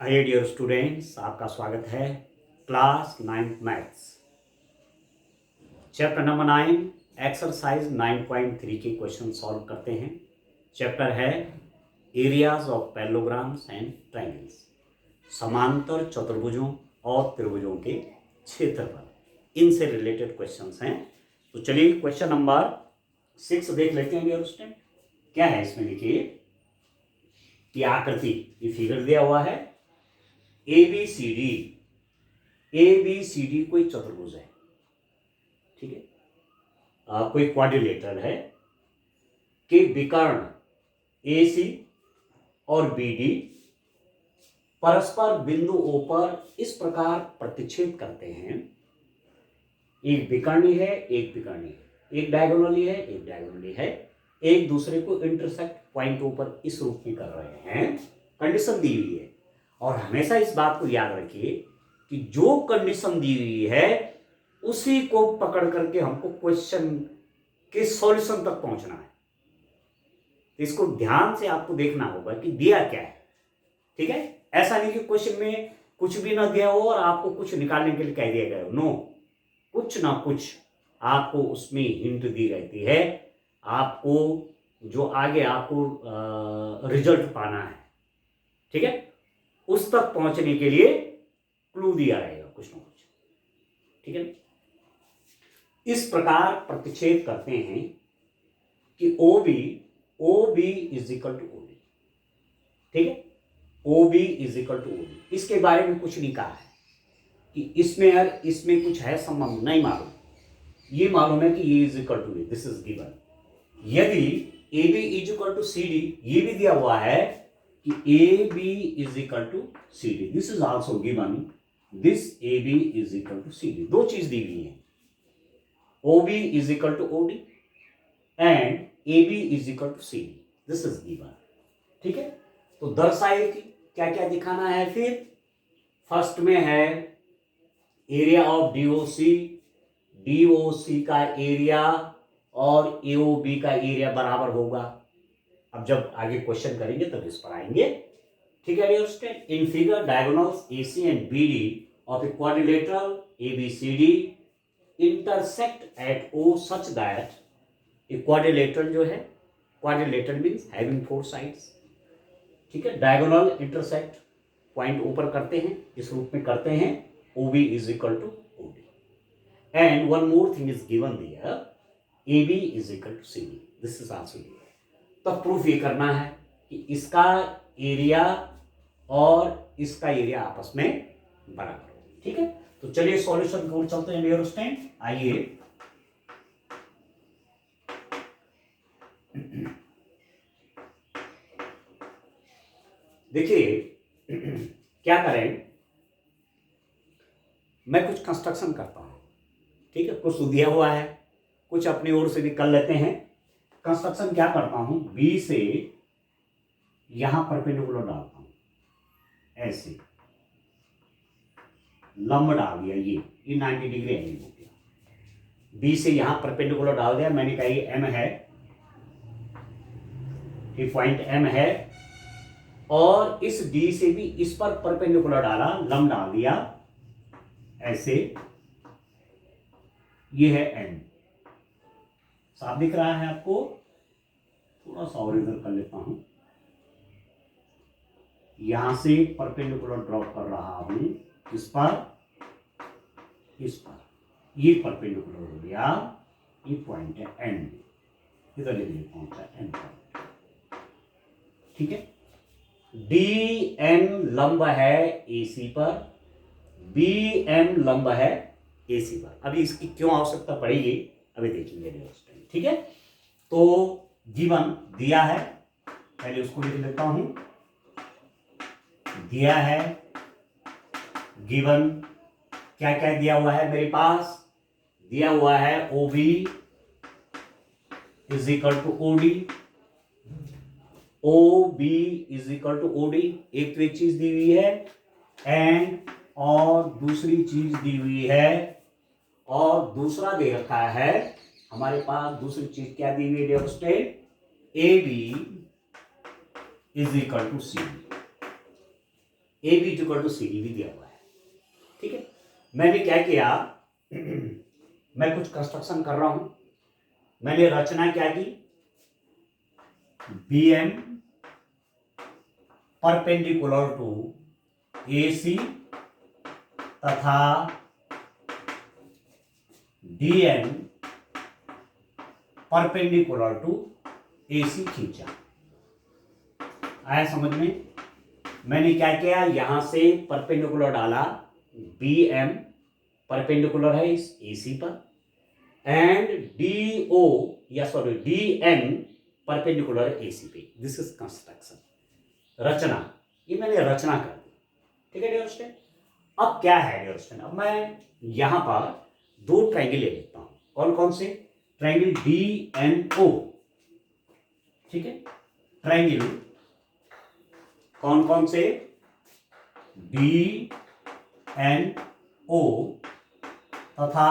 Hi dear students, आपका स्वागत है class 9 maths chapter number 9 exercise 9.3 के क्वेश्चन सॉल्व करते हैं। चैप्टर है areas of parallelograms and triangles, समांतर चतुर्भुजों और त्रिभुजों के क्षेत्रफल, इनसे रिलेटेड क्वेश्चंस हैं। तो चलिए क्वेश्चन नंबर 6 देख लेते हैं डियर स्टूडेंट। क्या है इसमें, देखिए कि आकृति, ये फिगर दिया हुआ है ABCD कोई चतुर्भुज है, ठीक है, कोई क्वाड्रिलेटरल है कि विकर्ण AC और BD परस्पर बिंदु O पर इस प्रकार प्रतिच्छेद करते हैं। एक विकर्णी है, एक विकर्णी है, एक डायगोनली है, एक डायगोनली है, एक दूसरे को इंटरसेक्ट पॉइंट O पर इस रूप में कर रहे हैं। कंडीशन दी हुई है और हमेशा इस बात को याद रखिए कि जो कंडीशन दी हुई है उसी को पकड़ करके हमको क्वेश्चन के सॉल्यूशन तक पहुंचना है। तो इसको ध्यान से आपको देखना होगा कि दिया क्या है, ठीक है। ऐसा नहीं कि क्वेश्चन में कुछ भी ना दिया हो और आपको कुछ निकालने के लिए कह दिया गया हो। नो, कुछ ना कुछ आपको उसमें हिंट दी रहती है, आपको जो आगे आपको रिजल्ट पाना है, ठीक है, उस तक पहुंचने के लिए क्लू दिया रहेगा कुछ ना कुछ, ठीक है। इस प्रकार प्रतिच्छेद करते हैं कि OB is equal to OD, ठीक है। OB is equal to OD, इसके बारे में कुछ नहीं कहा है कि इसमें यार इसमें कुछ है संबंध, नहीं मालूम। ये मालूम है कि ये is equal to, this is given. यदि AB is equal to CD, ये भी दिया हुआ है कि AB is equal to CD, this is also given, this AB is equal to CD। दो चीज दी हुई है, OB is equal to OD and AB is equal to CD, this is given, ठीक है। तो दर्शाए कि क्या क्या दिखाना है। फिर फर्स्ट में है एरिया ऑफ DOC का एरिया और AOB का एरिया बराबर होगा। अब जब आगे क्वेश्चन करेंगे तब इस पर आएंगे, ठीक है dear student. In figure diagonals AC and BD of a quadrilateral ABCD intersect at O such that, a quadrilateral जो है, क्वाड्रिलेटरल मींस हैविंग 4 साइड्स, ठीक है। डायगोनल इंटरसेक्ट पॉइंट O पर करते हैं, इस रूप में करते हैं, OB is equal to OD and one more thing is given there, AB is equal to CD, this is also गिवन। तब प्रूफ ये करना है कि इसका एरिया और इसका एरिया आपस में बराबर हो, ठीक है। तो चलिए सॉल्यूशन की ओर चलते हैं डियर स्टूडेंट। आइए देखिए क्या करें, मैं कुछ कंस्ट्रक्शन करता हूं, ठीक है। कुछ दिया हुआ है, कुछ अपनी ओर से भी कर लेते हैं। कंस्ट्रक्शन क्या करता हूं, B से यहां परपेंडिकुलर डालता हूं, ऐसे लंब डाल दिया, ये 90 डिग्री एंगल हो गया। B से यहां परपेंडिकुलर डाल दिया, मैंने कहा ये M है, ये पॉइंट M है, और इस D से भी इस पर परपेंडिकुलर डाला, लंब डाल दिया ऐसे, ये है N। साफ दिख रहा है आपको? थोड़ा सा और इधर कर लेता हूं, यहां से परपेंडिकुलर ड्रॉप कर रहा हूं, इस पर, इस पर, ये परपेंडिकुलर हो गया, ये पॉइंट है N, इधर ये पहुंचा N पॉइंट, ठीक है। DM लंब है AC पर, BM लंब है AC पर। अभी इसकी क्यों आवश्यकता पड़ेगी अभी देखेंगे, ठीक है। तो गिवन दिया है, पहले उसको लिख लेता हूं, दिया है गिवन, क्या क्या दिया हुआ है मेरे पास, दिया हुआ है OB is equal to OD, OB is equal to OD, एक तो एक चीज दी हुई है, एंड और दूसरी चीज दी हुई है, और दूसरा दे रखा है हमारे पास, दूसरी चीज क्या दी हुई है dear student, AB is equal to CD, A B equal to C D भी दिया हुआ है। ठीक है, मैंने क्या किया, मैं कुछ कंस्ट्रक्शन कर रहा हूं। मैंने रचना क्या की, बी एम परपेंडिकुलर टू ए सी तथा डी एन परपेंडिकुलर टू ए सी खींचा। आया समझ में? मैंने क्या किया, यहां से परपेंडिकुलर डाला, बी एम परपेंडिकुलर है इस ए सी पर, एंड डी ओ या sorry D N perpendicular A C पे। दिस इज कंस्ट्रक्शन, रचना। ये मैंने रचना कर दी। ठीक है डियर स्टूडेंट, अब क्या है डियर स्टूडेंट, अब मैं यहां पर दो ट्रायंगल ले लेता हूं। कौन कौन से? Triangle D N O. ठीक है, ट्रायंगल कौन कौन से? डी एन ओ तथा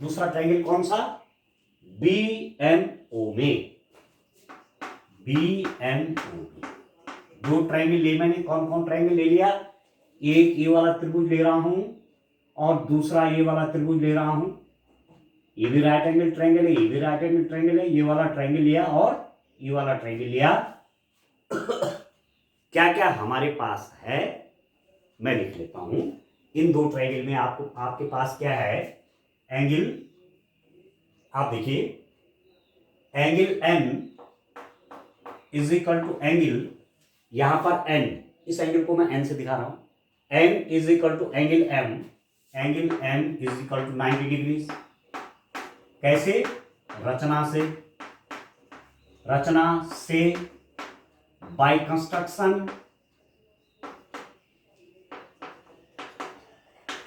दूसरा ट्रायंगल कौन सा? बी एन ओ में, बी एन ओ में। दो ट्रायंगल ले मैंने, कौन कौन ट्रायंगल ले लिया? एक ये वाला त्रिभुज ले रहा हूं और दूसरा ये वाला त्रिभुज ले रहा हूं। ये भी राइट एंगल ट्रायंगल है, ये भी राइट एंगल ट्रायंगल है। ये वाला ट्रायंगल लिया और ये वाला ट्रायंगल लिया। क्या क्या हमारे पास है मैं लिख लेता हूं। इन दो ट्रायंगल में आपके पास क्या है? एंगल, आप देखिए, angle N is equal to angle, यहां पर एन, इस एंगल को मैं एन से दिखा रहा हूं। N is equal to angle M, angle M is equal to 90 degree. कैसे? रचना से बाय कंस्ट्रक्शन।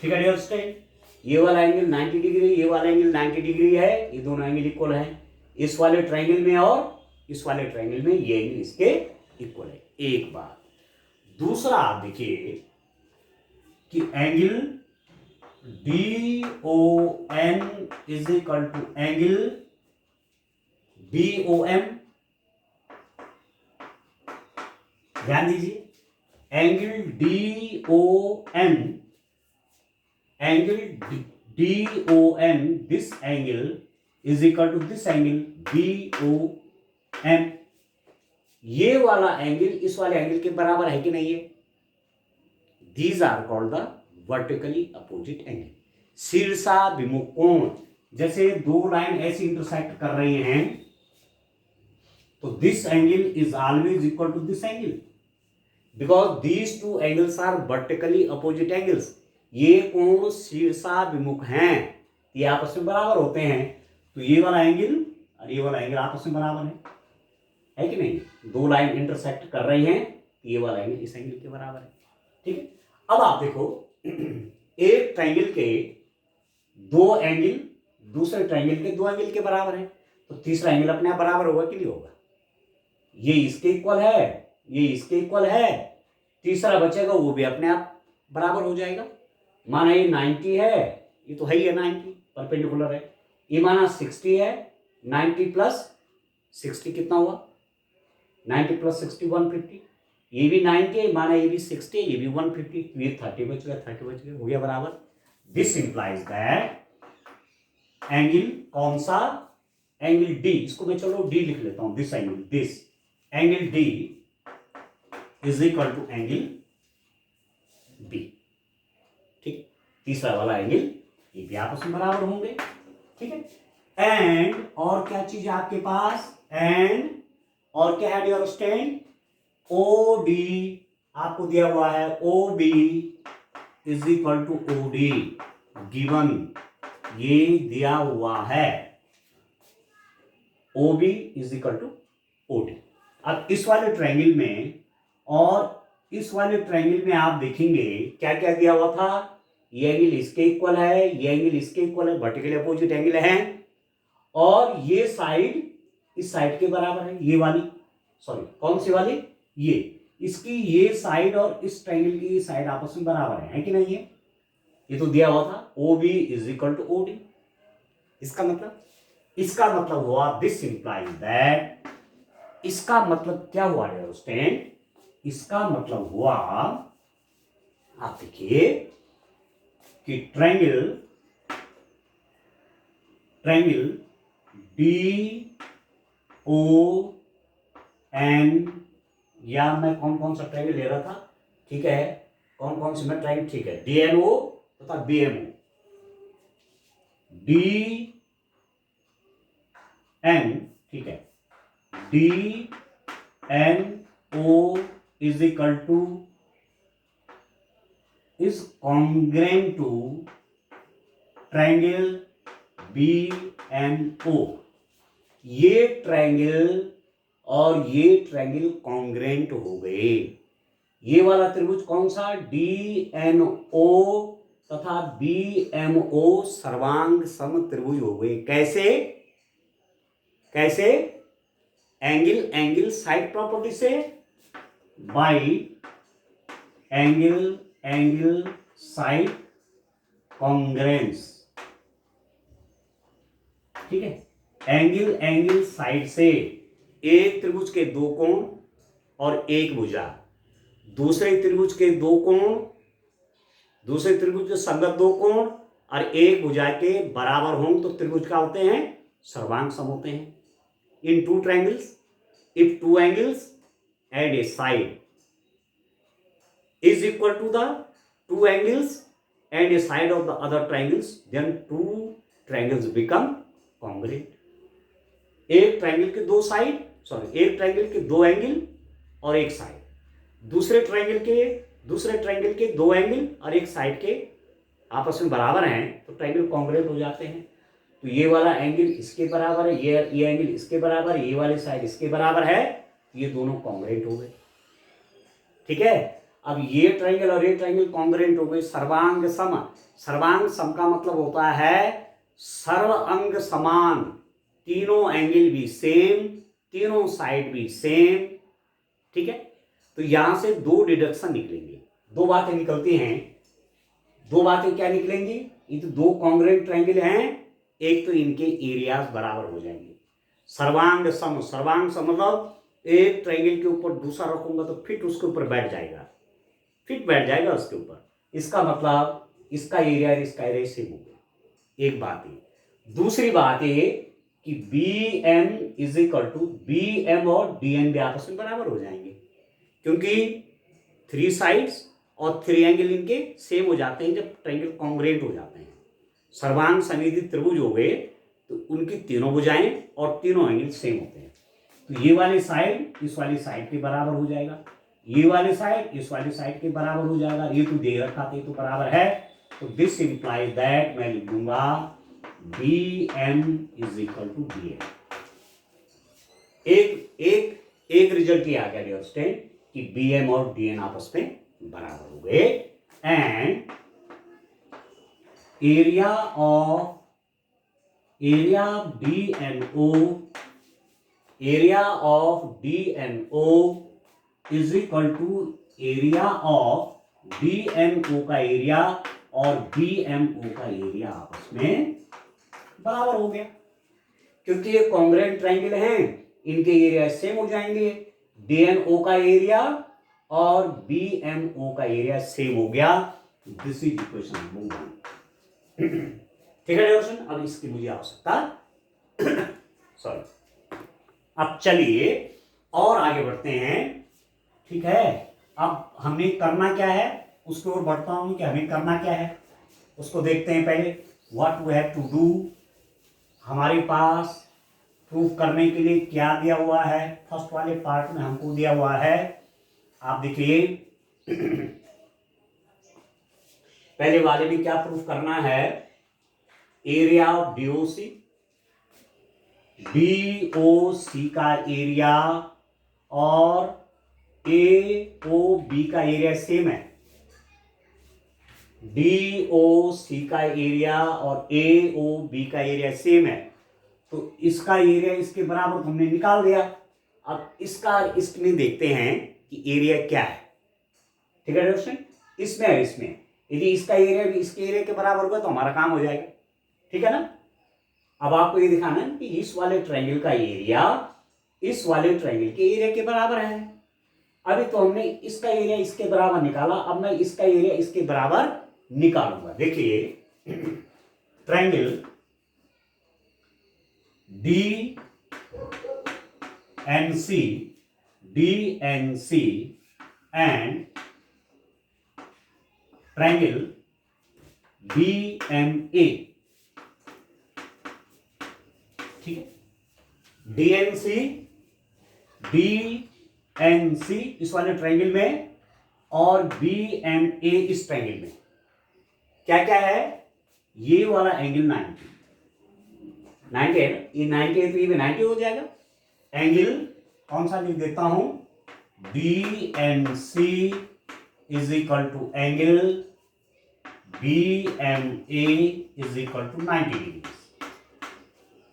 ठीक है डियर स्टूडेंट, ये वाला एंगल 90 डिग्री, ये वाला एंगल 90 डिग्री है, ये दोनों एंगल इक्वल है। इस वाले ट्रायंगल में और इस वाले ट्रायंगल में ये एंगल इसके इक्वल है। एक बात। दूसरा आप देखिए कि angle D O N is equal to angle B O M. ध्यान दीजिए, angle D O N, angle D O N, this angle is equal to this angle B O M. ये वाला एंगल इस वाले एंगल के बराबर है कि नहीं है? These are called the vertically opposite angle, शीर्षाभिमुख कोण। जैसे दो लाइन ऐसे इंटरसेक्ट कर रही हैं तो this angle is always equal to this angle, because these two angles are vertically opposite angles. ये कोण शीर्षाभिमुख हैं, ये आपस में बराबर होते हैं, तो ये वाला एंगल और ये वाला एंगल आपस में बराबर है कि नहीं? दो लाइन इंटरसेक्ट कर रही हैं, ये वाला एंगल इस एंगल के बराबर है। ठीक है, अब आप देखो, एक ट्रायंगल के दो एंगल दूसरे ट्रायंगल के दो एंगल के बराबर है, तो तीसरा एंगल अपने आप बराबर होगा कि नहीं होगा? ये इसके इक्वल है, ये इसके इक्वल है, तीसरा बचेगा वो भी अपने आप बराबर हो जाएगा। माना ये 90 है, ये तो है ही है 90, परपेंडिकुलर है। ये माना 60 है, 90 प्लस 60 कितना हुआ? 90 प्लस 60 150। ये भी 90 है, माना ये भी 60 है, ये भी 150, ये 30 बच गया, 30 बच गया, हो गया बराबर। दिस इंप्लाइज दैट एंगल कौन सा? एंगल डी, इसको मैं चलो डी लिख लेता हूं। This angle, this angle D is equal to angle B. ठीक, तीसरा वाला एंगल, ये भी आपस में बराबर होंगे। ठीक है, एंड और क्या चीज है आपके पास? एंड और क्या है डियर स्टूडेंट? ओ डी आपको दिया हुआ है, O B is equal to O D given, ये दिया हुआ है, O B is equal to O D. अब इस वाले ट्रायंगल में और इस वाले ट्रायंगल में आप देखेंगे क्या क्या दिया हुआ था? ये एंगल इसके इक्वल है, ये एंगल इसके इक्वल है, वर्टिकली अपोजिट एंगल है, और ये साइड इस साइड के बराबर है, ये वाली, सॉरी कौन सी वाली? ये, इसकी ये साइड और इस ट्रायंगल की साइड आपस में बराबर है कि नहीं है? ये तो दिया हुआ था, O B is equal to O D. इसका मतलब हुआ, दिस इंप्लाइज दैट, इसका मतलब क्या हुआ स्टूडेंट? इसका मतलब हुआ, आप देखिए कि ट्रायंगल डी ओ एन, या मैं कौन कौन सा ट्रायंगल ले रहा था, ठीक है, कौन कौन से मैं ट्रायंगल, ठीक है, डी एन ओ तथा B M O, D N, ठीक है, D N O is equal to, is congruent to triangle B N O. ये ट्रायंगल और ये ट्रायंगल कॉन्ग्रेंट हो गए। ये वाला त्रिभुज कौन सा, डी एन ओ तथा बी एम ओ सर्वांग सम त्रिभुज हो गए। कैसे कैसे, एंगल साइड प्रॉपर्टी से, बाई एंगल साइड कॉन्ग्रेंस, ठीक है, एंगल साइड से एक त्रिभुज के दो कोण और एक भुजा, दूसरे त्रिभुज के दो कोण, दूसरे त्रिभुज के संगत दो कोण और एक भुजा के बराबर हों तो त्रिभुज क्या होते हैं, सर्वांग सम होते हैं। In two triangles, if two angles and a side is equal to the two angles and a side of the other triangles, then two triangles become congruent. एक ट्रायंगल के दो साइड, सॉरी, एक ट्रायंगल के दो angle और एक side, दूसरे triangle के दो एंगल और एक साइड के आपस में बराबर हैं तो ट्रायंगल कॉन्ग्रुएंट हो जाते हैं। तो ये वाला एंगल इसके बराबर है, ये एंगल इसके बराबर है, ये वाली साइड इसके बराबर है, ये दोनों कॉन्ग्रुएंट हो गए, ठीक है। अब ये ट्रायंगल और ये ट्रायंगल कॉन्ग्रुएंट हो गए, सर्वांग सम। सर्वांग सम का मतलब होता है सर्व अंग समान, तीनों एंगल भी सेम, तीनों साइड भी सेम, ठीक है। तो यहां से दो डिडक्शन निकलेंगे, दो बातें निकलती हैं। दो बातें क्या निकलेंगी, ये तो दो कॉन्ग्रुएंट ट्रायंगल हैं, एक तो इनके एरियाज बराबर हो जाएंगे। सर्वांग सम, सर्वांग सम मतलब एक ट्रायंगल के ऊपर दूसरा रखूंगा तो फिट उसके ऊपर बैठ जाएगा, फिट बैठ जाएगा उसके ऊपर, इसका मतलब इसका एरिया और इसका एरिया सेम हो गया, एक बात है। दूसरी बात ये कि B M is equal to, B M और डी एन भी आपस में बराबर हो जाएंगे, क्योंकि थ्री साइड्स और थ्री एंगल इनके सेम हो जाते हैं जब ट्रायंगल कॉन्ग्रुएंट हो जाते हैं। सर्वांग समिति त्रिभुज हो गए तो उनकी तीनों भुजाएं और तीनों एंगल सेम होते हैं। तो ये वाली साइड इस वाली साइड के बराबर हो जाएगा, ये वाली साइड इस वाली साइड के बराबर हो जाएगा, ये तो दे रखा था, ये तो बराबर है। तो दिस इंप्लाइज दैट मैं लिख दूंगा B M is equal to B M. एक रिजल्ट ये आ गया डियर स्टूडेंट कि बी एम और डी एन आपस में बराबर हो गए। And area of D N O is equal to area of D N O का एरिया और बी एम ओ का एरिया आपस में बराबर हो गया, क्योंकि ये कॉन्ग्रुएंट ट्रायंगल हैं, इनके एरिया सेम हो जाएंगे। डी एन ओ का एरिया और बी एम ओ का एरिया सेम हो गया। दिस इज इक्वेशन नंबर 1, ठीक है डियर। अब इसकी मुझे आवश्यकता सॉरी। अब चलिए और आगे बढ़ते हैं, ठीक है। अब हमें करना क्या है उसकी ओर बढ़ता हूं कि हमें करना क्या है उसको देखते हैं। पहले what we have to do, हमारे पास प्रूव करने के लिए क्या दिया हुआ है। फर्स्ट वाले पार्ट में हमको दिया हुआ है, आप देखिए पहले वाले में क्या प्रूफ करना है, एरिया ऑफ डीओसी, डीओसी का एरिया और एओबी का एरिया सेम है। डीओसी का एरिया और एओबी का एरिया सेम है, तो इसका एरिया इसके बराबर हमने निकाल दिया। अब इसका इसमें देखते हैं कि एरिया क्या है, ठीक है दोस्तों। इसमें है, इसमें यदि इसका एरिया भी इसके एरिया के बराबर होगा तो हमारा काम हो जाएगा, ठीक है ना। अब आपको ये दिखाना है कि इस वाले ट्रायंगल का एरिया इस वाले ट्रायंगल के एरिया के बराबर है। अभी तो हमने इसका एरिया इसके बराबर निकाला, अब मैं इसका एरिया इसके बराबर निकालूंगा। देखिए triangle D N C and triangle B M A, ठीक है, डीएनसी इस वाले ट्रायंगल में और बीएमए इस ट्रायंगल में क्या क्या है, ये वाला एंगल 90 है ना, ये 90 है तो ये भी 90 हो जाएगा। एंगल कौन सा लिख देता हूं, DNC is equal to angle BMA is equal to 90 degree.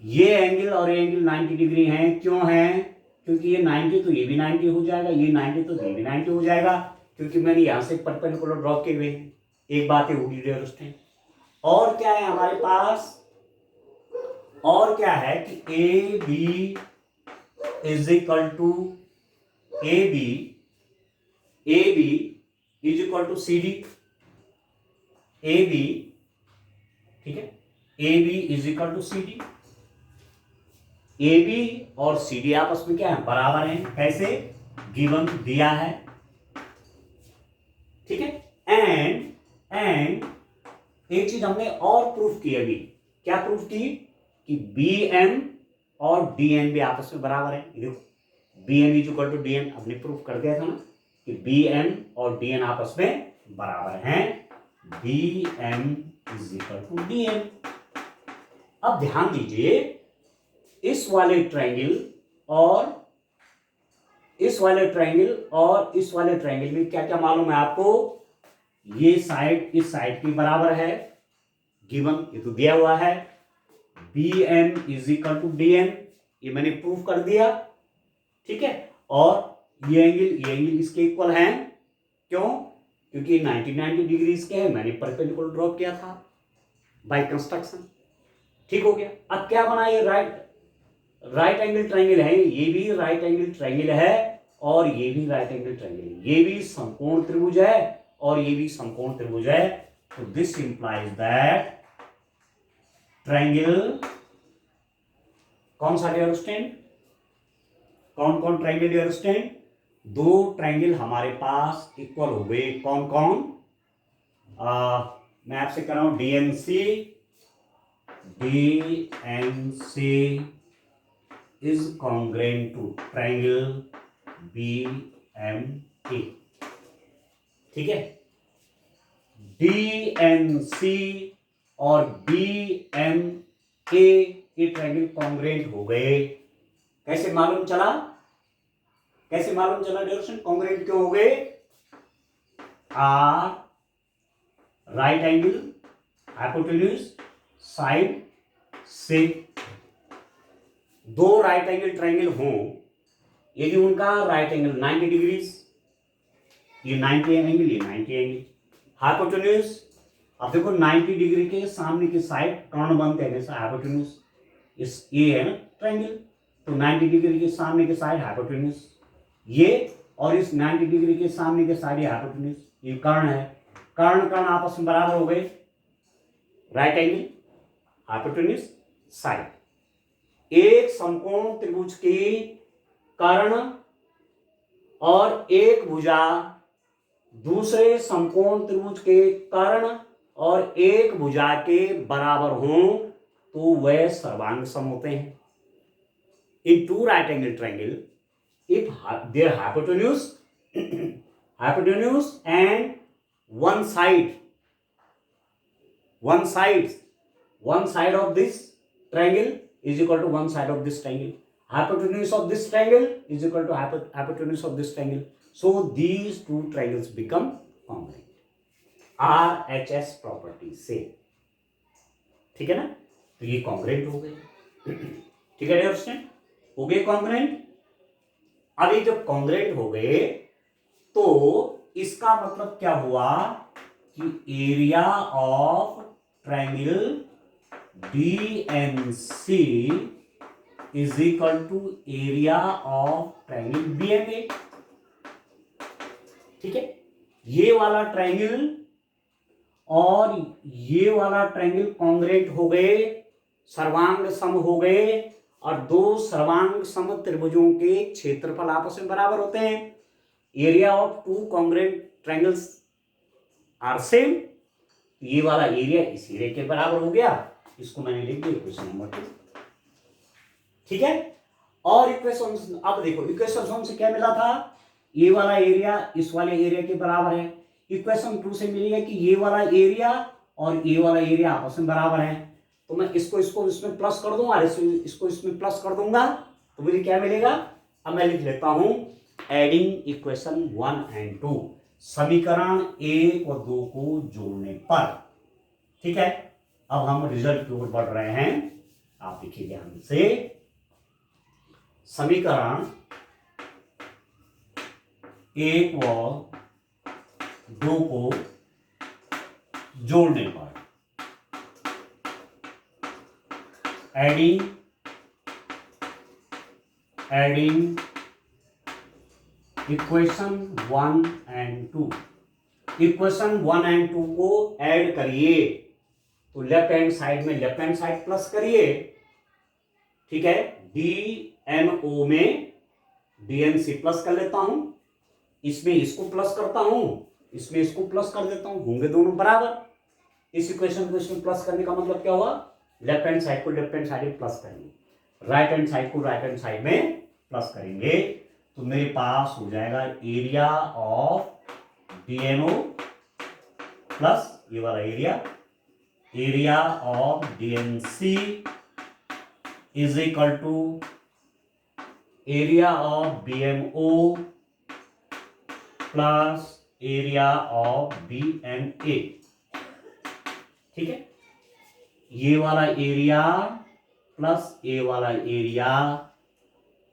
ये एंगल और ये एंगल 90 डिग्री हैं, क्यों हैं, क्योंकि ये 90 तो ये भी 90 हो जाएगा, ये 90 तो ये भी 90 हो जाएगा, क्योंकि मैंने यहां से परपेंडिकुलर ड्रॉ किए हुए हैं। एक बात है होगी डियर स्टूडेंट। और क्या है हमारे पास, और क्या है कि A B is equal to A B is equal to C D, A B, ठीक है, A B is equal to C D. A B और सी डी आपस में क्या है, बराबर हैं। कैसे, गिवन दिया है, ठीक है। एंड एक चीज हमने और प्रूफ की अभी, क्या प्रूफ की कि बी एम और डी एन भी आपस में बराबर है। देखो B M is equal to D N, हमने प्रूफ कर दिया था ना कि बी एम और डी एन आपस में बराबर हैं। B M is equal to D N. अब ध्यान दीजिए, इस वाले ट्रायंगल और इस वाले ट्रायंगल और इस वाले ट्रायंगल में क्या क्या मालूम है आपको, ये साइड इस साइड की बराबर है, गिवन, ये तो दिया हुआ है। B M is equal to D N, ये मैंने प्रूफ कर दिया, ठीक है। और ये एंगल इसके इक्वल हैं, क्यों, क्योंकि 90 डिग्री के हैं, मैंने परपेंडिकुलर ड्रॉ किया था बाय कंस्ट्रक्शन, ठीक हो गया। अब क्या बना, ये राइट एंगल ट्रायंगल है, ये भी राइट एंगल ट्रायंगल है और ये भी राइट एंगल ट्रायंगल है, ये भी समकोण त्रिभुज है और ये भी समकोण त्रिभुज है। तो दिस इंप्लाइज दैट ट्रायंगल, कौन सा डियर स्टूडेंट, कौन कौन ट्रायंगल डियर स्टूडेंट, दो ट्रायंगल हमारे पास इक्वल हो गए, कौन कौन, मैं आपसे कर रहा हूं DNC is congruent to triangle BMA, ठीक है। DNC और BMA ये ट्रायंगल कॉन्ग्रेंट हो गए। कैसे मालूम चला, कैसे मालूम चला डियर स्टूडेंट, कॉन्ग्रेंट क्यों हो गए, R right angle hypotenuse side से, दो राइट एंगल ट्रायंगल हों, यदि उनका राइट एंगल 90 डिग्रीज, ये 90 एंगल, ये 90 एंगल, हाइपोटेन्यूज, अब देखो 90 डिग्री के सामने की साइड कर्ण बनते हैं, जैसा हाइपोटेन्यूज, इस ये है ना ट्रायंगल, तो 90 डिग्री के सामने के साइड हाइपोटेन्यूज ये, और इस 90 डिग्री के सामने के साइड ये हाइपोटेन्यूज, ये कर्ण है, कर्ण आपस में बराबर हो गए, राइट एंगल हाइपोटेन्यूज साइड। एक समकोण त्रिभुज की कर्ण और एक भुजा दूसरे समकोण त्रिभुज के कर्ण और एक भुजा के बराबर हों तो वह सर्वांग सम होते हैं। In two right angle triangle, if their hypotenuse and one side of this triangle is equal to one side of this triangle, hypotenuse of this triangle is equal to hypotenuse of this triangle, so these two triangles become congruent, RHS property से, ठीक है ना। तो ये congruent हो गए, ठीक है डियर स्टूडेंट, हो गए कॉन्ग्रेंट। अब ये जब कॉन्ग्रेंट हो गए तो इसका मतलब क्या हुआ कि area of triangle DNC is equal to area of triangle BMA। ठीक है, ये वाला ट्रायंगल और ये वाला ट्रायंगल कॉन्ग्रेट हो गए, सर्वांग सम हो गए, और दो सर्वांग सम त्रिभुजों के क्षेत्रफल आपस में बराबर होते हैं। Area of two congruent triangles are same. ये वाला एरिया इस एरिया के बराबर हो गया, इसको मैंने लिख दिया इक्वेशन नंबर 2। ठीक है, और इक्वेशन, अब देखो इक्वेशन 1 से क्या मिला था, ये वाला एरिया इस वाले एरिया के बराबर है। इक्वेशन 2 से मिली है कि ये वाला एरिया और ये वाला एरिया आपस में बराबर है। तो मैं इसको इसमें प्लस कर दूंगा, इसको इसमें प्लस कर दूंगा, तो मुझे क्या मिलेगा। अब मैं लिख लेता हूं एडिंग इक्वेशन 1 एंड 2, समीकरण 1 और 2 को जोड़ने पर। ठीक है, अब हम रिजल्ट की ओर बढ़ रहे हैं, आप देखिए ध्यान से। समीकरण 1 और 2 को जोड़ने पर, adding equation 1 and 2, equation 1 and 2 को ऐड करिए, तो लेफ्ट हैंड साइड में लेफ्ट हैंड साइड प्लस करिए। ठीक है, DNO में DNC प्लस कर लेता हूं, इसमें इसको प्लस करता हूं, इसमें इसको प्लस कर देता हूं, होंगे दोनों बराबर। इस इक्वेशन को इसमें प्लस करने का मतलब क्या हुआ, लेफ्ट हैंड साइड को लेफ्ट हैंड साइड में प्लस करेंगे, राइट हैंड साइड को राइट हैंड साइड में प्लस करेंगे, तो मेरे पास हो जाएगा एरिया ऑफ DNO प्लस ये वाला area of DNC is equal to area of BMO plus area of BMA। ठीक है, ये वाला एरिया प्लस ए वाला एरिया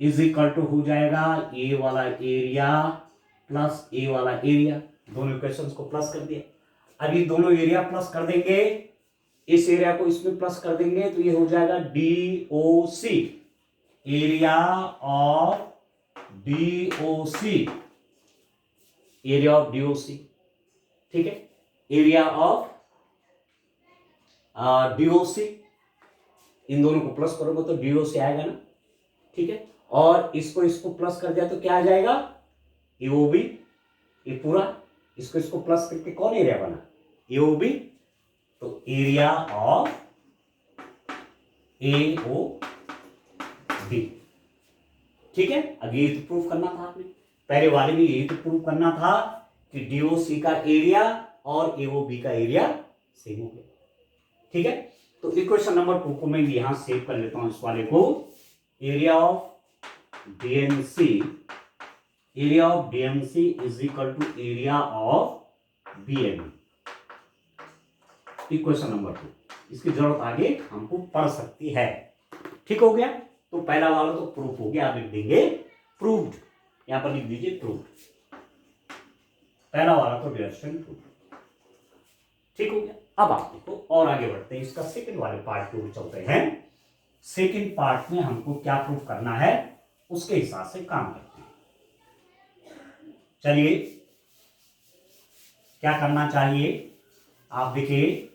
इज इक्वल टू हो जाएगा ए वाला एरिया प्लस ए वाला एरिया। दोनों इक्वेशंस को प्लस कर दिया, अभी दोनों एरिया प्लस कर देंगे, इस एरिया को इसमें प्लस कर देंगे, तो ये हो जाएगा DOC, area of DOC, area of DOC। ठीक है, एरिया ऑफ DOC, इन दोनों को प्लस करोगे तो DOC आएगा ना। ठीक है, और इसको प्लस कर दिया तो क्या आ जाएगा, AOB, ये पूरा, इसको प्लस करके कौन एरिया बना, AOB, तो एरिया ऑफ AOB। ठीक है, अब ये तो प्रूफ करना था आपने, पहले वाले में यही तो प्रूफ करना था कि DOC का एरिया और AOB का एरिया सेम हो गया। ठीक है, तो इक्वेशन नंबर 2 को मैं यहां सेव कर लेता हूं, इस वाले को, area of DMC is equal to area of BME, equation number 2। इसकी जरूरत आगे हमको पड़ सकती है। ठीक हो गया, तो पहला वाला तो प्रूफ हो गया, आप लिख देंगे प्रूव्ड, यहां पर लिख दीजिए प्रूव्ड, पहला वाला तो डिरेक्शन प्रूफ। ठीक हो गया, अब आप देखो और आगे बढ़ते हैं, इसका सेकंड वाले पार्ट पे चलते हैं। सेकंड पार्ट में हमको क्या प्रूफ करना है, उसके हिसाब से काम करते हैं। चलिए, क्या करना चाहिए, आप देखिए,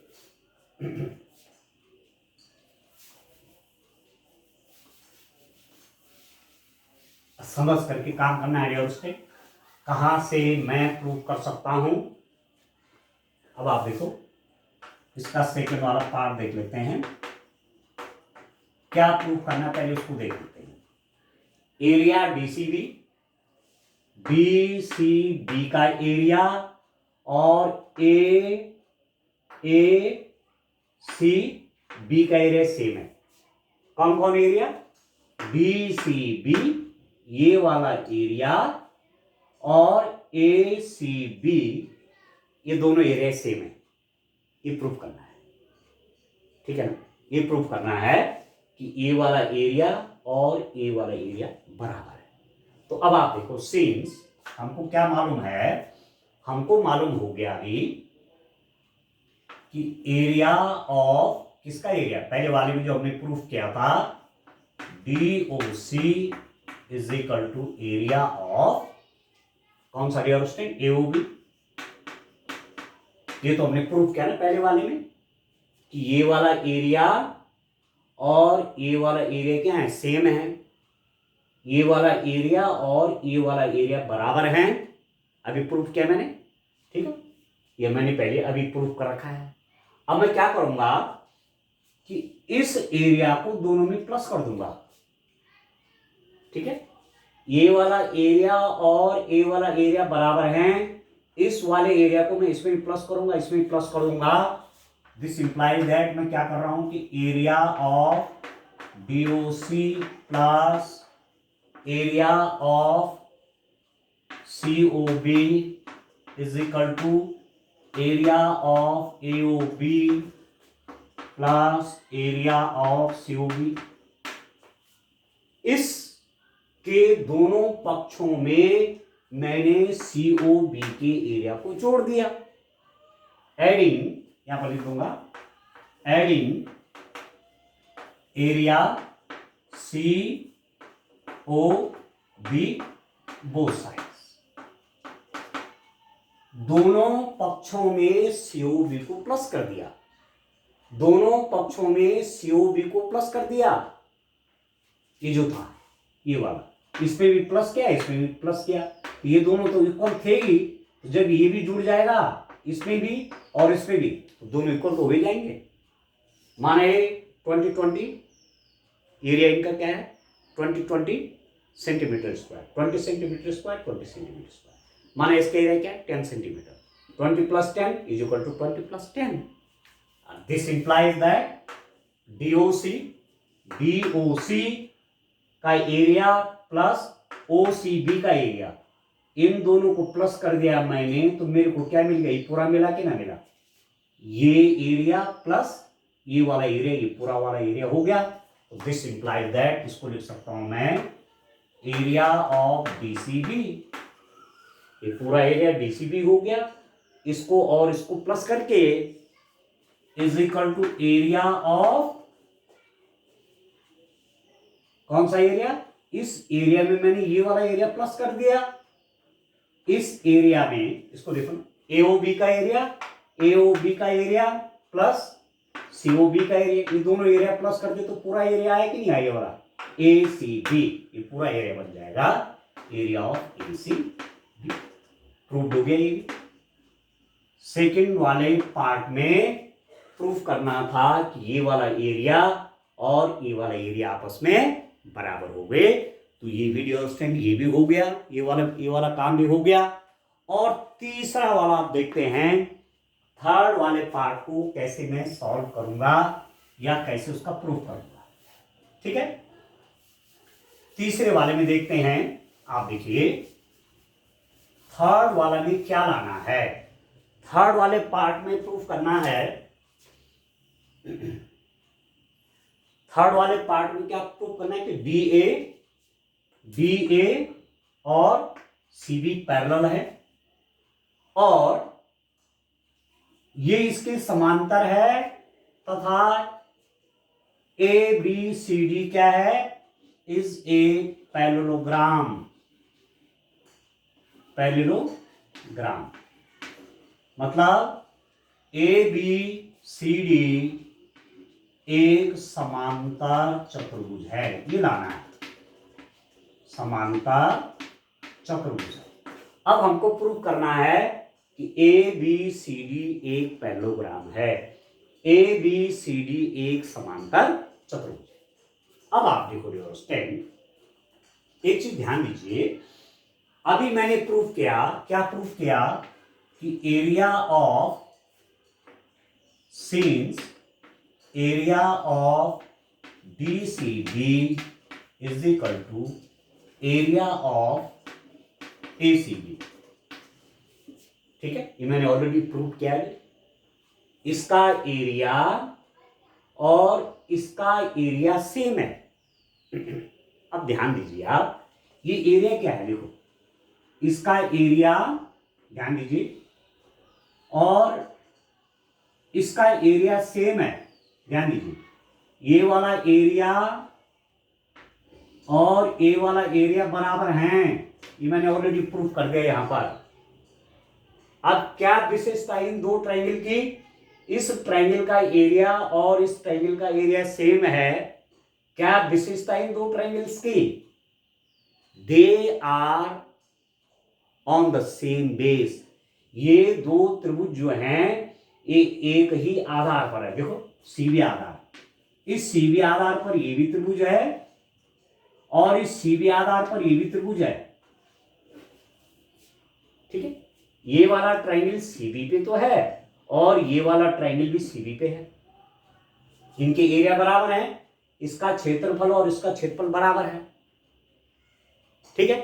समझ करके काम करना है, रियलिस्टिक, कहां से मैं प्रूफ कर सकता हूं। अब आप देखो, इसका सेकंड वाला पार्ट देख लेते हैं, क्या प्रूफ करना पहले उसको देख लेते हैं। एरिया BCB का एरिया और ACB का एरिया सेम है। कौन कौन एरिया, BCB ये वाला एरिया और ACB ये दोनों एरिया सेम है, ये प्रूफ करना है। ठीक है ना, ये प्रूफ करना है कि ए वाला एरिया और ए वाला एरिया बराबर है। तो अब आप देखो, सिंस हमको क्या मालूम है, हमको मालूम हो गया अभी कि एरिया ऑफ किसका एरिया, पहले वाले में जो हमने प्रूफ किया था, DOC is equal to area of कौन सा डियर स्टूडेंट? AOB। ये तो हमने प्रूव किया ना पहले वाले में कि ये वाला एरिया और ये वाला एरिया क्या है? सेम है। ये वाला एरिया और ये वाला एरिया बराबर हैं। अभी प्रूफ किया मैंने, ठीक है, ये मैंने पहले अभी प्रूफ कर रखा है। अब मैं क्या करूंगा कि इस एरिया को दोनों में प्लस कर दूंगा, ठीक है। ये वाला एरिया और ये वाला एरिया बराबर हैं। इस वाले एरिया को मैं इसमें भी प्लस करूंगा, इसमें भी प्लस कर दूंगा। दिस इंप्लाइज दैट मैं क्या कर रहा हूं कि area of DOC plus area of COB is equal to area of AOB plus area of COB। इस के दोनों पक्षों में मैंने COB के एरिया को जोड़ दिया। एडिंग, यहां पर लिख दूंगा, adding area COB both sides, दोनों पक्षों में COB को प्लस कर दिया, दोनों पक्षों में COB को प्लस कर दिया। ये जो था ये वाला, इसमें भी प्लस किया, इसमें भी प्लस किया, ये दोनों तो इक्वल थे ही। तो जब ये भी जुड़ जाएगा इसमें भी और इसमें भी, तो दोनों इक्वल तो हो ही जाएंगे। माने 20 एरिया इनका क्या है? 20 centimetre square, 20 centimetre square, 20 centimetre square. माने इसका एरिया क्या है? 10 centimetre. 20 + 10 is equal to 20 + 10। This implies that DOC का एरिया प्लस OCB का एरिया, इन दोनों को प्लस कर दिया मैंने, तो मेरे को क्या मिल गया? ये पूरा मिला कि ना मिला? ये एरिया प्लस ये वाला एरिया, ये पूरा वाला एरिया हो गया। तो दिस इंप्लाइज दैट, इसको लिख सकता हूं मैं एरिया ऑफ DCB। ये पूरा एरिया DCB हो गया। इसको और इसको प्लस करके is equal to area of कौन सा एरिया? इस एरिया में मैंने ये वाला एरिया प्लस कर दिया। इस एरिया में इसको देखो, AOB का एरिया, AOB का एरिया प्लस COB का एरिया, ये दोनों एरिया प्लस कर दे तो पूरा एरिया आया कि नहीं आया? वाला ACB, ये पूरा एरिया बन जाएगा एरिया ऑफ ACB। प्रूफ हो गया ये। सेकंड वाले पार्ट में प्रूफ करना था कि ये वाला एरिया और ये वाला एरिया आपस में बराबर हो गए। तो ये वीडियो स्टैंड ये भी हो गया, ये वाला काम भी हो गया। और तीसरा वाला आप देखते हैं, थर्ड वाले पार्ट को कैसे मैं सॉल्व करूंगा या कैसे उसका प्रूफ करूंगा, ठीक है। तीसरे वाले में देखते हैं, आप देखिए थर्ड वाला में क्या लाना है। थर्ड वाले पार्ट में प्रूफ करना है, थर्ड वाले पार्ट में क्या प्रूफ करना है कि DA और CB पैरेलल है और ये इसके समांतर है तथा ABCD क्या है? Is a parallelogram. पैरेललोग्राम मतलब ABCD एक समांतर चतुर्भुज है, ये लाना है, समांतर चतुर्भुज है। अब हमको प्रूव करना है कि ABCD एक पैरेललोग्राम है, ABCD एक समांतर चतुर्भुज है। अब आप देखो डियर स्टूडेंट, एक चीज ध्यान दीजिए, अभी मैंने प्रूव किया, क्या प्रूव किया कि area of since, area of DCB is equal to area of ACB, ठीक है। ये मैंने ऑलरेडी प्रूव किया है। इसका एरिया और इसका एरिया सेम है। अब ध्यान दीजिए आप, ये एरिया क्या है? देखो, इसका एरिया ध्यान दीजिए और इसका एरिया सेम है, ध्यान दीजिए। ये वाला एरिया और ये वाला एरिया बराबर हैं, ये मैंने ऑलरेडी प्रूफ कर दिया यहां पर। अब क्या विशेषता इन दो ट्रायंगल की, इस ट्रायंगल का एरिया और इस ट्रायंगल का एरिया सेम है। क्या विशेषता इन दो ट्रायंगल्स की, they are on the same base. ये दो त्रिभुज जो हैं ये एक ही आधार पर है। देखो सीबी आधार, इस सीबी आधार पर ये भी त्रिभुज है और इस सीबी आधार पर ये भी त्रिभुज है। ठीक है, ये वाला ट्रायंगल सीबी पे तो है और ये वाला ट्रायंगल भी सीबी पे है। इनके एरिया बराबर है, इसका क्षेत्रफल और इसका क्षेत्रफल बराबर है। ठीक है,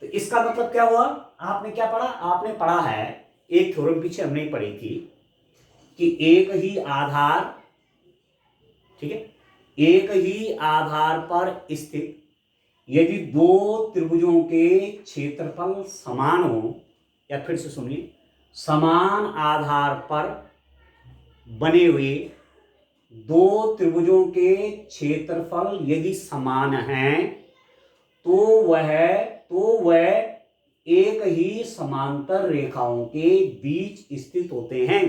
तो इसका मतलब क्या हुआ, आपने क्या पढ़ा, आपने पढ़ा है एक थ्योरम पीछे हमने पढ़ी थी कि एक ही आधार, ठीक है, एक ही आधार पर स्थित यदि दो त्रिभुजों के क्षेत्रफल समान हो, या फिर से सुनिए, समान आधार पर बने हुए दो त्रिभुजों के क्षेत्रफल यदि समान हैं तो वह एक ही समांतर रेखाओं के बीच स्थित होते हैं।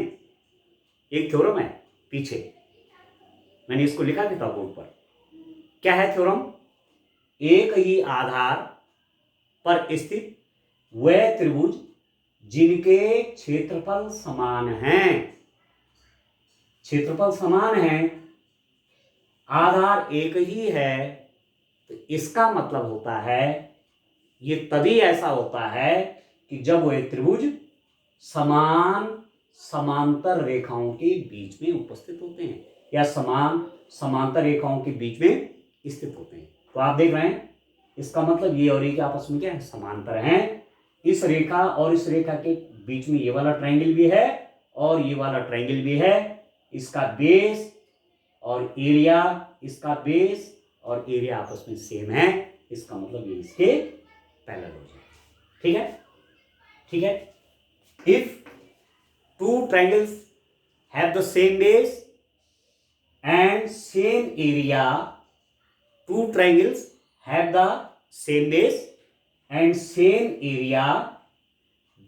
एक थ्योरम है पीछे, मैंने इसको लिखा देता बोर्ड पर। क्या है थ्योरम, एक ही आधार पर स्थित वह त्रिभुज जिनके क्षेत्रफल समान हैं, क्षेत्रफल समान है, आधार एक ही है, तो इसका मतलब होता है ये तभी ऐसा होता है कि जब वह त्रिभुज समांतर रेखाओं के बीच में उपस्थित होते हैं या समांतर रेखाओं के बीच में स्थित होते हैं। तो आप देख रहे हैं इसका मतलब ये और ये आपस में क्या है, समांतर हैं। इस रेखा और इस रेखा के बीच में ये वाला ट्रायंगल भी है और ये वाला ट्रायंगल भी है। इसका बेस और एरिया, इसका बेस और एरिया आपस में सेम है। इसका मतलब ये इसके पैरेलल हो जाए। ठीक है, ठीक है। If two triangles have the same base and same area, two triangles have the same base and same area,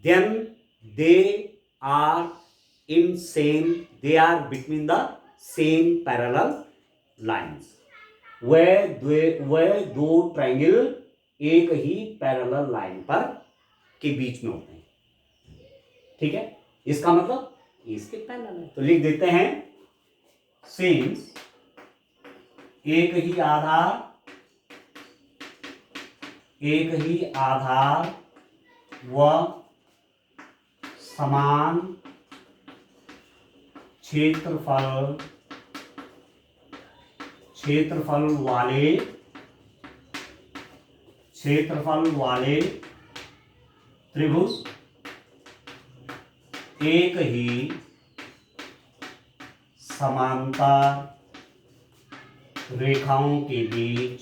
then they are between the same parallel lines. वह दो ट्रायंगल एक ही पैरेलल लाइन पर के बीच में होते हैं। ठीक है, इसका मतलब इसके पैरेलल है, तो लिख देते हैं सिंस एक ही आधार व समान क्षेत्रफल वाले त्रिभुज एक ही समांतर रेखाओं के बीच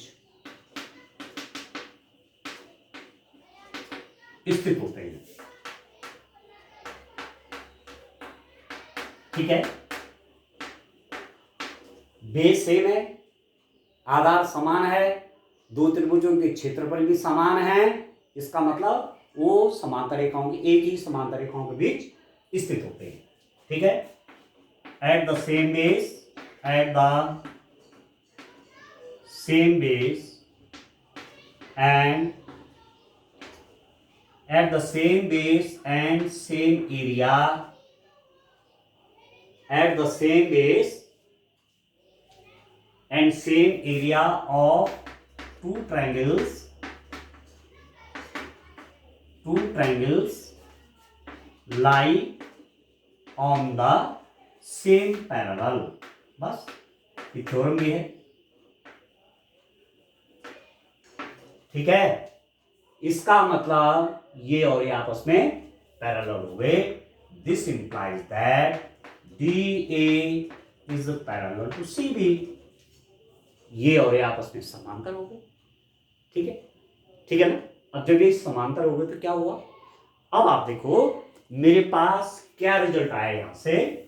स्थित होते हैं। ठीक है, बेस सेम है, आधार समान है, दो त्रिभुजों के क्षेत्रफल भी समान है। इसका मतलब वो समांतर रेखाओं के एक ही समांतर रेखाओं के बीच स्थित होते हैं। ठीक है, at the same base and same area, at the same base and same area of two triangles lie on the same parallel। बस ये थ्योरम भी है। ठीक है, इसका मतलब ये और ये आपस में पैरेलल हो गए। This implies that DA is parallel to CB। ये और ये आपस में समांतर हो गए। ठीक है, ठीक है ना। अब जब ये समांतर हो गए तो क्या हुआ, अब आप देखो मेरे पास क्या रिजल्ट आया यहां से।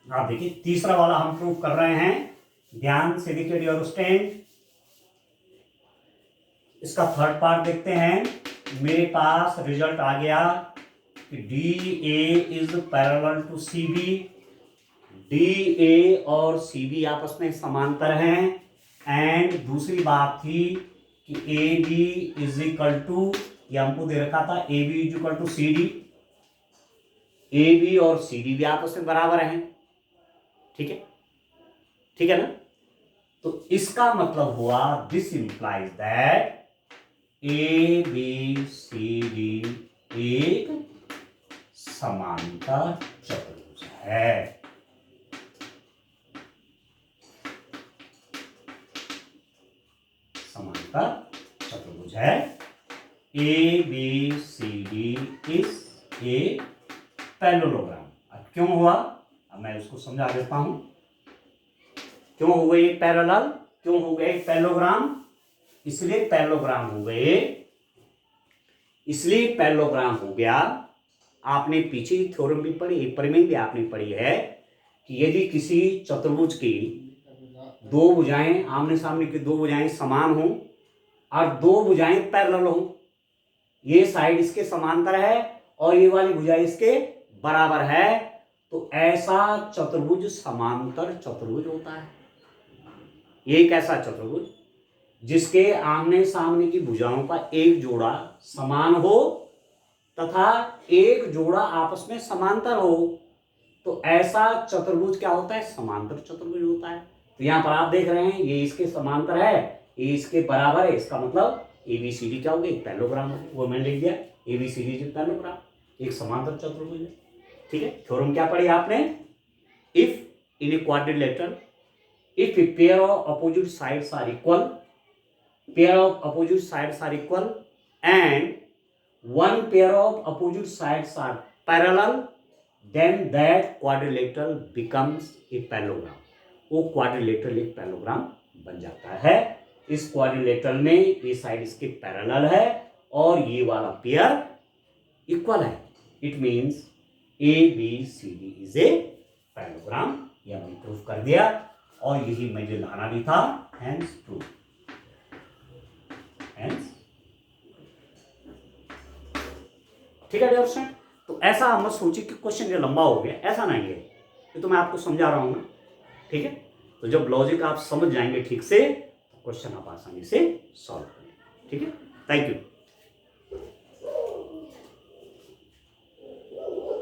आप देखिए तीसरा वाला हम प्रूव कर रहे हैं, ध्यान से देखिए डियर स्टूडेंट। इसका थर्ड पार्ट देखते हैं। मेरे पास रिजल्ट आ गया कि D A is parallel to C B. D A और सी बी आपस में समांतर हैं। एंड दूसरी बात थी कि A B is equal to, ये हमको दे रखा था A B is equal to C D. A B और सी डी भी आपस में बराबर हैं। ठीक है, ठीक है ना। तो इसका मतलब हुआ this implies that A B C D एक समांतर चतुर्भुज है। समांतर चतुर्भुज है। A B C D is a parallelogram. अब क्यों हुआ, अब मैं उसको समझा देता हूं। क्यों हो गए पैरेलल, क्यों हो गए पैरेललोग्राम? इसलिए पैरेललोग्राम हो गए, इसलिए पैरेललोग्राम हो गया। आपने पीछे थ्योरम भी पढ़ी, प्रमेय भी आपने पढ़ी है कि यदि किसी चतुर्भुज की दो भुजाएं, आमने सामने की दो भुजाएं समान हो और दो भुजाएं पैरेलल हो, ये साइड इसके समांतर है और ये वाली भुजा इसके बराबर है, तो ऐसा चतुर्भुज समांतर चतुर्भुज होता है। ये एक ऐसा चतुर्भुज जिसके आमने सामने की भुजाओं का एक जोड़ा समान हो तथा एक जोड़ा आपस में समांतर हो, तो ऐसा चतुर्भुज क्या होता है? समांतर चतुर्भुज होता है। तो यहां पर आप देख रहे हैं ये इसके समांतर है, ये इसके बराबर है, इसका मतलब एबीसीडी क्या हो गया? एक पैरेललोग्राम हो गया। वो मैंने लिख दिया एबीसीडी इज पैरेललोग्राम, एक समांतर चतुर्भुज है। ठीक है, थ्योरम क्या पढ़ी आपने? If in a quadrilateral, if a pair of opposite sides are equal, pair of opposite sides are equal and one pair of opposite sides are parallel, then that quadrilateral becomes a parallelogram. वो quadrilateral एक parallelogram बन जाता है। इस quadrilateral में ये side इसके parallel है और ये वाला पेयर इक्वल है। It means A B C D is a parallelogram. ये हमने प्रूफ कर दिया और यही मुझे लाना भी था, हेंस प्रूफ। हेंस ठीक है डियर स्टूडेंट। तो ऐसा मत सोचिए कि क्वेश्चन ये लंबा हो गया, ऐसा नहीं है, ये तो मैं आपको समझा रहा हूं ना। ठीक है, तो जब लॉजिक आप समझ जाएंगे ठीक से तो क्वेश्चन आप आसानी से सॉल्व करेंगे। ठीक है, थैंक यू।